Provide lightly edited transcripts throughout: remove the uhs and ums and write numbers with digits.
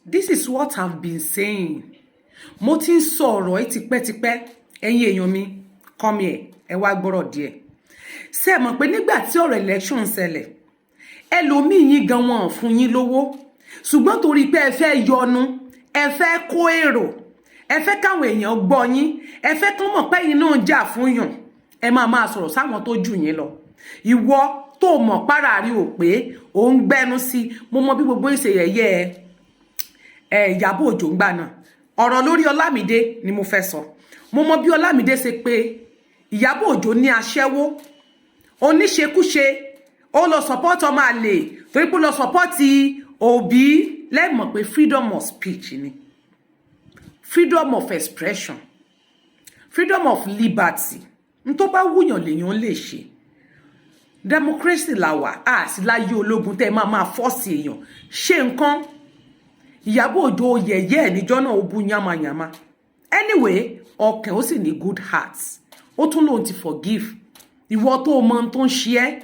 This is what I've been saying. Mo ti ń sọ̀rọ̀ ẹ tipẹ́tipẹ́, ẹ̀yin èèyàn mi, come here, ẹ wá gbọ́rọ̀ díẹ̀. Ṣé mọ̀ pé nígbà tí ọ̀rọ̀ election ṣẹlẹ̀, ẹlòmíì yín gan wọn fún yín lówó, ṣùgbọ́n torí pé ẹ fẹ́ yọnu, ẹ fẹ́ kó èrò, ẹ fẹ́ káwọn èèyàn gbọ́ yín, ẹ fẹ́ kán mọ̀ pé yín náà jà fún yàn, ẹ máa sọ̀rọ̀ sáwọn tó jù yín lọ. Ìwọ tó mọ̀ para rí ò pé ò ń gbẹ́nu sí, mo mọ bí gbogbo ìṣe yẹ̀yẹ́ Ìyábọ̀ Òjó ń gbà náà. Ọ̀rọ̀ lórí Ọlámídé ni mo fẹ́ sọ. Mo mọ bí Ọlámídé ṣe pé Ìyábọ̀ Òjó ní aṣẹ́wó, oníṣekúṣe, ó lọ support ọmọ àlè, torí pé ó lọ support Òbí. Lẹ́mọ̀ pé freedom of speech ni, freedom of expression, freedom of liberty. N tó bá wúyàn lèèyàn lè ṣe. Democracy la wà, a sì láyé ológun tẹ́ máa force èèyàn ṣe nǹkan. Ìyábọ̀ Òjó yẹ̀yẹ́ níjọ́ náà ó bú yamayama. Anyway, ọkàn ó sì ní good heart. Ó tún lóun ti forgive. Ìwọ tó mọ tó ń ṣe ẹ́.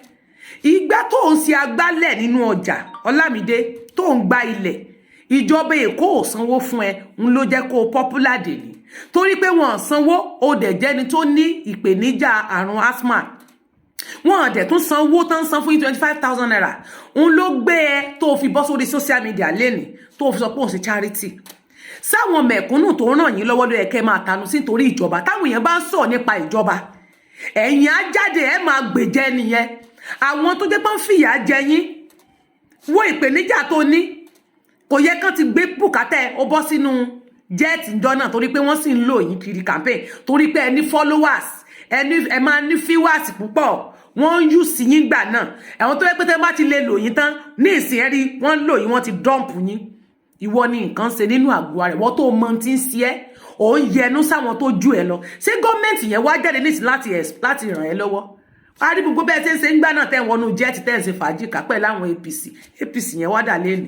Ìgbà tó ń ṣe agbálẹ̀ nínú ọjà, Ọlámídé tó ń gba ilẹ̀. Ìjọba Èkó ò sanwó fún ẹ, ń ló jẹ́ kó popular dè ní. Torí pé wọ́n sanwó, ó dẹ̀ jẹ́ni tó ní ìpèníjà àrùn asthma. Wọ́n dẹ̀ tún sanwó tán san fún 25,000 naira. Ń ló gbé ẹ tó fi bọ́ sórí social media lẹ́nìí, tó fi sọ pé òun ṣe charity. Sáwọn mẹ̀kúnnù tó ràn yín lọ́wọ́ ló yẹ kẹ́ máa tanu sí torí ìjọba. Táwọn èèyàn bá ń sọ̀rọ̀ nípa ìjọba, ẹ̀yin á jáde ẹ máa gbèjẹ nìyẹn. Àwọn tó jẹ́ pé ń fìyà jẹ yín, wo ìpèníjà tó ní, kò yẹ kán ti gbé bùkátà ó bọ́ sínú jẹ́ẹ̀tì ìjọ náà torí pé wọ́n sì ń lò yín kiri campaign, torí pé ẹ ní followers, ẹ máa ní viewers púpọ̀, wọ́n ń yù sí yín gbà náà. Àwọn tó yẹ pé tẹ́ bá ti lè lò yín tán ní ìsìn ẹ̀rí wọ́n ń lò yín, wọ́n ti dump yín. Ìwọ ni nǹkan ṣe nínú àgọ́ rẹ̀, wọ́n tó mọ tí ń ṣe ẹ́, ò ń yẹnu sáwọn tó jù ẹ lọ. Ṣé gọ́ọ̀mẹ̀ntì yẹn wá jáde nísìn láti ràn ẹ́ lọ́wọ́? A rí gbogbo bẹ́ẹ̀ tí ń ṣe ń gbà náà tẹ́ wọnú jẹ́ẹ̀tì tẹ́ ń ṣe fàájì kápẹ́ láwọn APC yẹn wá dà lẹ́nu.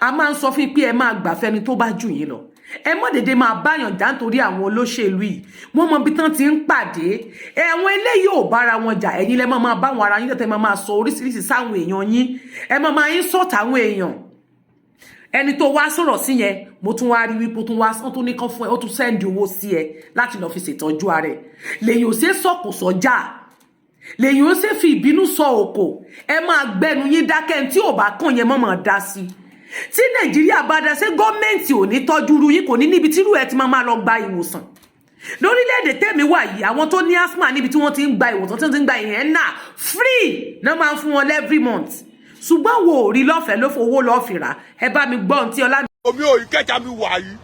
A máa ń sọ fún pé ẹ máa gbàfẹ́ ni tó bá jù yín lọ. Ẹ mọ́ dédé máa báyàn já nítorí àwọn olóṣèlú yìí, wọ́n mọ bí tán ti ń pàdé. Àwọn eléyìí ò bára wọn jà, ẹ̀yin lẹ máa bá wọn ara yín tẹ́tẹ́ máa sọ oríṣiríṣi sáwọn èèyàn yín, ẹ máa insult àwọn èèyàn. Ẹni tó wá sọ̀rọ̀ sí yẹn, mo tún wá rí wípé ó tún ní kán fún ẹ, ó tún sẹ́ndì owó sí ẹ láti lọ fi ṣètọ́jú ara ẹ. Lèyìn ò ṣe sọ̀kò sọ́jà, lèyìn ó ṣe fi ìbínú sọ òkò. Ẹ máa gbẹnu yín dákẹ́ tí ò bá kàn yẹn mọ́ dá sí. Tí Nàìjíríà bá dá sí, gọ́ọ̀mẹ̀ntì ò ní tọ́jú irú yín, kò ní níbi tí irú ẹ ti máa lọ gba ìwòsàn. Lórílẹ̀-èdè tèmi wà yìí, àwọn tó ní asthma níbi tí wọ́n ti ń gba ìwòsàn, tí wọ́n ti ń gba ìyẹn náà free náà máa ń fún wọn every month. Ṣùgbọ́n wo ò rí lọ́fẹ̀ẹ́ ló fowó lọ́ọ́ fìrà. Ẹ bá mi gbọ́ ohun tí Ọlá. Omi ò Ìkẹjà mi wà yìí,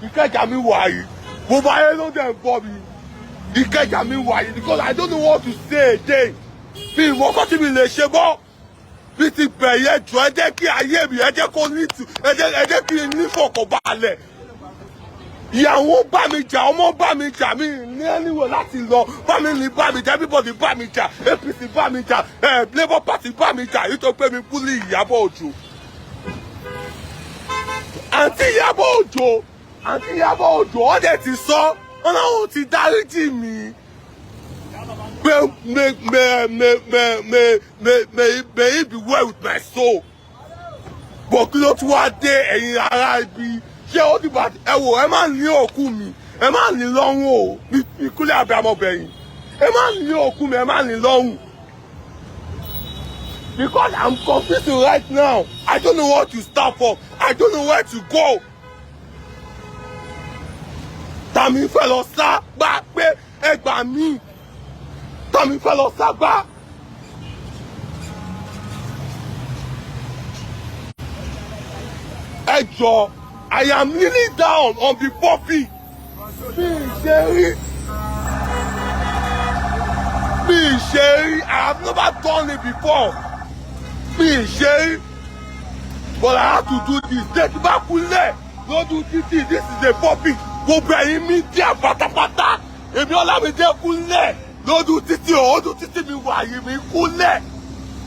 Ìkẹjà mi wà yìí, mo bá yẹn ló dẹ̀ ń bọ́ mi. Ìkẹjà mi wà yìí because I don't know what to say again. Bí ìwọ kọ́ tí mi lè ṣe bọ́, bí ti bẹ̀yẹ jù ẹ jẹ́ kí ayé mi, ẹ jẹ́ kó ní tù, ẹ jẹ́ kí n ní fọkànbalẹ̀. Ìyàwó bá mi jà, ọmọ bá mi jà, mi ní ẹniwò láti lọ, family bá mi jà, everybody bá mi jà, APC bá mi jà, Labour Party bá mi jà, nítorí pé mi búlì Ìyábọ̀ Òjó. Àǹtí Ìyábọ̀ Òjó, ó dẹ̀ ti sọ, Ọlọ́run ti dáríjì mi. May it be well with my soul. But kí ló tún wá dé ẹ̀yin ará ibi? Ṣé ó dìbò ẹ wò, ẹ má ní òkú mi, ẹ má ní lọ́rùn o, ìkúlẹ̀ àbí amọ̀bẹ̀yìn. Ẹ má ní òkú mi, ẹ má ní lọ́rùn. Because I'm confused right now. I don't know what to start for. I don't know where to go. Tàmí fẹ́ lọ sá gbá pé ẹ gbà mí. Tàmí fẹ́ lọ sá gbá. Ẹ jọ̀ọ́, I am kneeling down on the pulpit. Mi ṣe rí. I have never done it before. Mi ṣe rí. But I have to do this. Tẹ́tí bá kúnlẹ̀ lójú títì. This is a pulpit. Gbogbo ẹ̀yin mídíà pátápátá. Èmi Ọlámídé kúnlẹ̀ lójú títì. Ojú títì mi wà yìí mi kúnlẹ̀.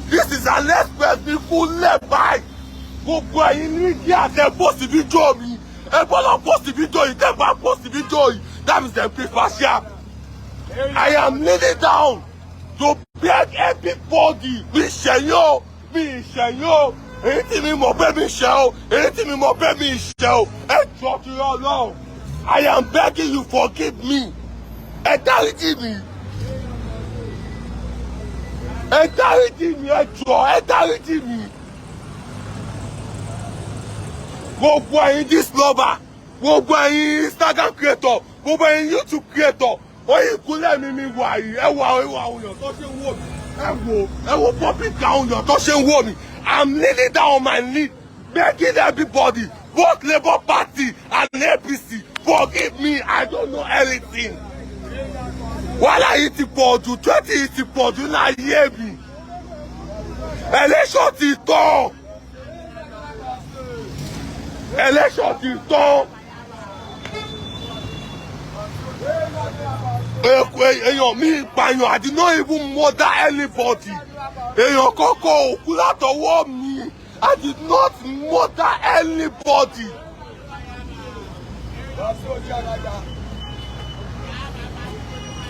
This is an express mi kúnlẹ̀ báyìí. Gbogbo ẹ̀yin mídíà tẹ post fídíò mi. Ẹ bọ́lá post fídíò yìí, tẹ bá post fídíò yìí. That means dem pay partial. I am kneeling down to beg everybody. Mi ṣẹ̀yìn o. èyí tí mi mọ̀ pé mi ṣe o èyí tí mi mọ̀ pé mi ṣe o ẹ jọ̀ọ́ torí Ọlọ́run I am begging you forgive me ẹ dáríjì mi ẹ dáríjì mi ẹ jọ̀ọ́ ẹ dáríjì mi gbogbo ẹ̀yin this lover gbogbo ẹ̀yin Instagram creator gbogbo ẹ̀yin YouTube creator oyin ìkúnlẹ̀ mi wà yìí ẹ wo àwọn èèyàn tó ṣe ń wò mí ẹ wo public àwọn èèyàn tó ṣe ń wò mí I'm kneeling down on my knee begging everybody both Labour Party and APC forgive me I don't know anything wàhálà yìí ti pọ̀ jù 20 yìí ti pọ̀ jù ní ayé mi election ti tán election ti tán èèyàn mi ìpààyàn I did not even murder anybody èèyàn kọ́kọ́ òkú látọwọ́ mi I did not murder anybody.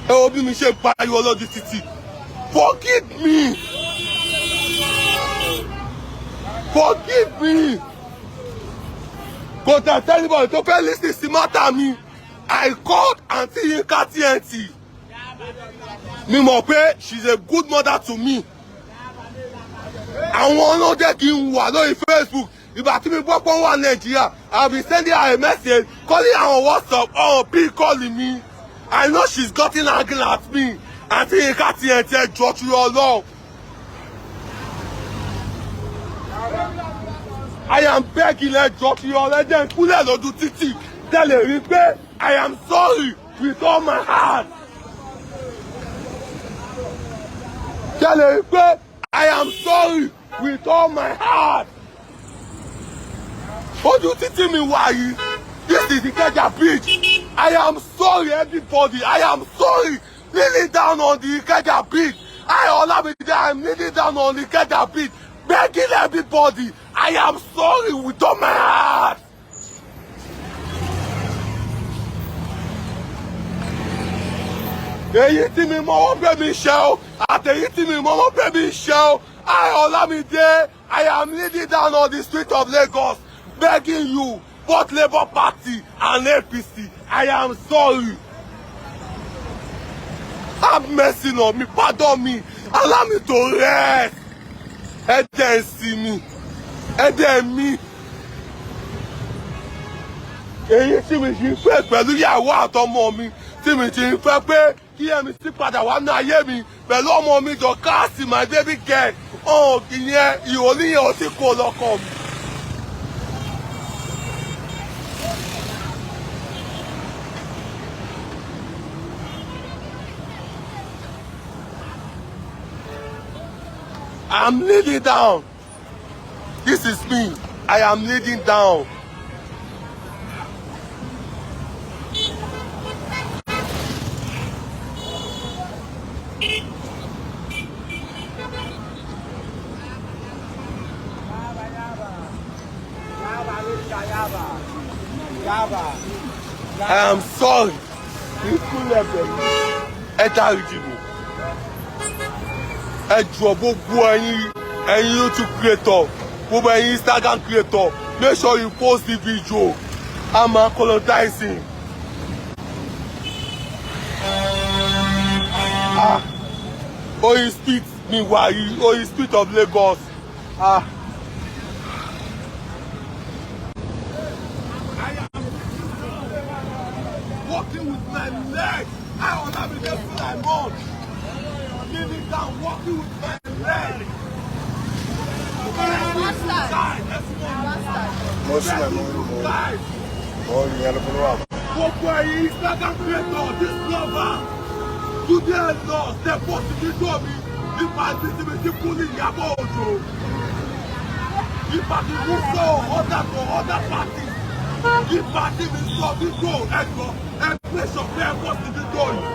ẹ wo bí mi ṣe pariwo lọ́dún títì forgive me forgive me kò tẹ̀ tẹ́lifọ̀n tó fẹ́ lísì sí mátà mi I called Aunty Yinka TNT mi mọ̀ pé she's a good mother to me àwọn náà jẹ́ kí n wà lórí Facebook ìgbà tí mi gbọ́ pé wọ́n wà Nàìjíríà I be sending her a message calling her on WhatsApp be calling me I know she's gotten angry at me Aunty Yinka TNT ẹ jọ̀ọ́ torí Ọlọ́run I am begging ẹ jọ̀ọ́ torí Ọlọ́run ẹ jẹ́ n kúnlẹ̀ lójú títì tẹ́lẹ̀ rí pé I am sorry with all my heart tẹ́lẹ̀ rí pé I am sorry with all my heart. Ojú títí mi wà yìí. This is the Ikeja bridge. I am sorry everybody. I am sorry. Kneeling down on the Ikeja bridge. I am kneeling down on the Ikeja bridge. Begging everybody. I am sorry with all my heart. Èyí tí mi mọ̀ wọ́n bẹ̀ mi ṣe o. Àtẹ̀yí tí mi mọ̀ wọ́n bẹ̀ mi ṣe o. Olamide, I am kneeling down on the street of Lagos, begging you, both Labour Party and APC, I am sorry. Have mercy on me, pardon me, allow me to rest. Ẹ jẹ́ n sinmi, ẹ jẹ́ mi. Èyí tí mi ṣe ń fẹ́ pẹ̀lú ìyàwó àtọmọ mi, tí mi ṣe ń fẹ́ pé kí ẹ̀mí sí padà wá ní ayé mi pẹ̀lú ọmọ mi jọ káàsì my baby girl. Ìyẹn ìhòòníyàn ò tí kò lọ́kàn mi. I'm kneeling down. This is me. I am kneeling down. I am sorry. Ẹ dáríjì mi. Ẹ jọ̀ọ́ gbogbo ẹ̀yin YouTube creator, gbogbo ẹ̀yin Instagram creator, make sure you post the video. I'm colonizing. Oyin street mi wà yìí, Oyin street of Lagos. Walking with my leg. I want to be there for my mom. Kneeling down, walking with my leg. Gbogbo ẹ̀yin Instagram creator, this lover, today lost, they post the video mi. Nípa títí mi ti kú ní iyabode. Nípa ti mú sọ other party. Nípa tí mi sọ video ẹ̀gbọ́n. Make sure pé ẹ post the video yìí.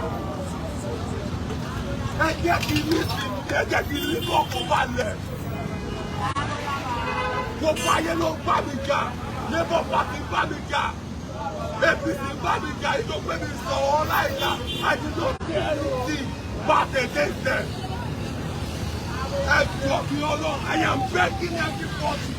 Ẹ jẹ́ kí ní sinmi, ẹ jẹ́ kí ní kọ́kọ́ balẹ̀. Gbogbo ayé ló bá mi jà, Labour Party bá mi jà, APC bá mi jà, ìjọba mi sọ̀rọ̀ láìka, I did not do anything bad against them. I am begging everybody.